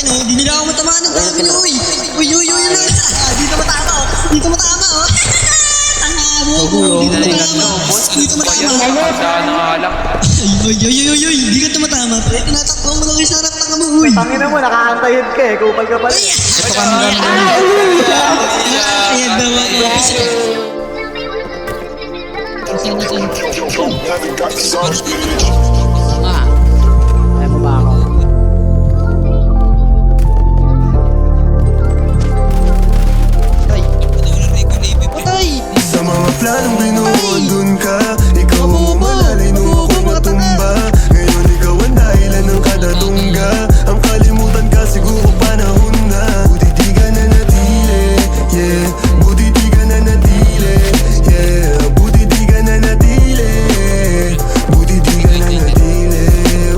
Ayan o, di nila ako matamaan ng dami nyo, uy. Uy, uy, uy, uy. Dito matama o. Dito matama o. Tanga mo. Dito matama. Dito matama. Saan ang alak? Uy, uy, uy, uy, uy. Di ka tumatama. Pre, tinatakbo mo lang yung sarap. Tanga mo, uy. Tangina mo, nakakantayod ka eh. Kupal ka pala. Ito ka nila. Ayan daw ako. Ay mo ba ako? Sa mga planong binuon dun ka, ikaw ang umalalay nung ako'y natumba. Ngayon ikaw ang dahilan ng kada tungga. Ang kalimutan ka siguro panahon na. Buti di ka na natili, yeah. Buti di ka na natili, yeah. Buti di ka na natili, buti di ka na natili,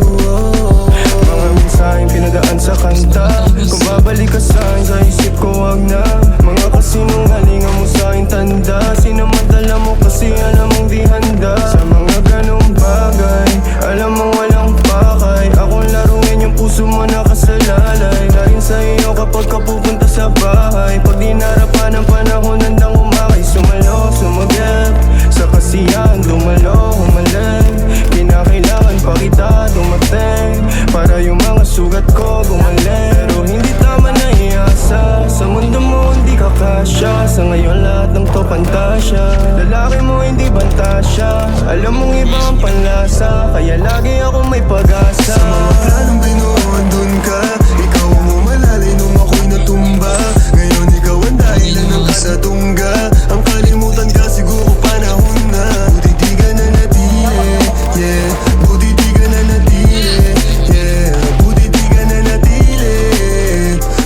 oh. Mga mensaheng pinadaan sa kanta. Kung babalik ka sa'kin, sa isip ko wag na. Mga kasinungalingan mo sa'king tanda. Sinamadala mo kasi alam mong di handa. Sa mga ganong bagay, alam mong walang pakay. Akong laruin yung puso mo nakasalalay. Dahil sa iyo kapag ka pupunta sa bahay. Pag dinarapan ng panahon handang umakay. Sumalo, sumagap sa kasiyahan, dumalo, humaling. Kinakailangan pa kita dumating para yung mga sugat ko gumaling. Pero hindi tama na iasa. Sa mundo mo hindi ka kasya. Sa ngayon lahat ng to pantasya. Lalaki mo hindi bantasya. Alam mong iba ang panlasa. Kaya lagi ako may pag-asa. Sa mga planong binuon dun ka, ikaw ang umalalay nung ako'y natumba. Ngayon ikaw ang dahilan ng kada tungga. Ang kalimutan ka siguro panahon na. Buti di ka na natili, yeah. Buti di ka na natili, yeah. Buti di ka na natili,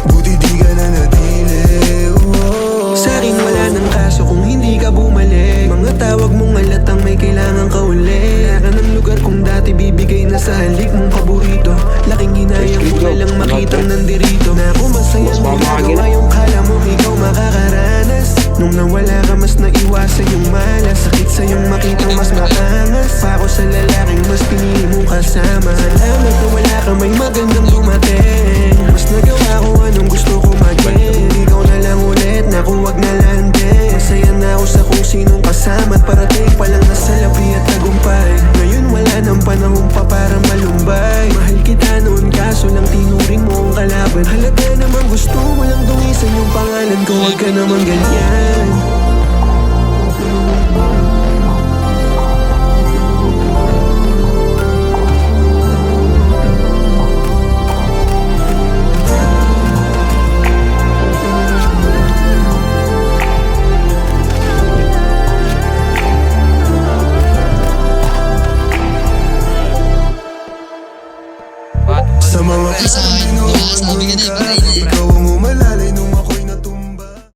buti di ka na natili, oh. Sa'kin wala nang kaso kung hindi ka bumalik. Mga tawag mong alatang may kailangan ka uli. Naka ng lugar kung dati bibigay na sa halik mong paborito. Laking hinayang mo na lang makitang nandirito. Na kung masayang ginagawa yung kala mo ikaw makakaranas. Nung nawala ka mas naiwasan yung malas. Sakit sa'yong makitang mas maangas. Pa ako sa lalaking mas pinili mong kasama. Salamat na wala ka may magandang dumating. Mas nagawa ko anong gusto ko maging. Ikaw na lang ulit na huwag na lang din. Masaya na ako sa kung sinong kasama. At parating pa lang na salapi at tagumpay. Ngayon wala nang panahon pa para malumbay. Mahal kita noon kaso lang tinuring mo ang kalaban. Halata naman gusto mo lang dungisan yung pangalan ko. Huwag ka naman ganyan. Sa mga planong binuon dun ka, ikaw ang umalalay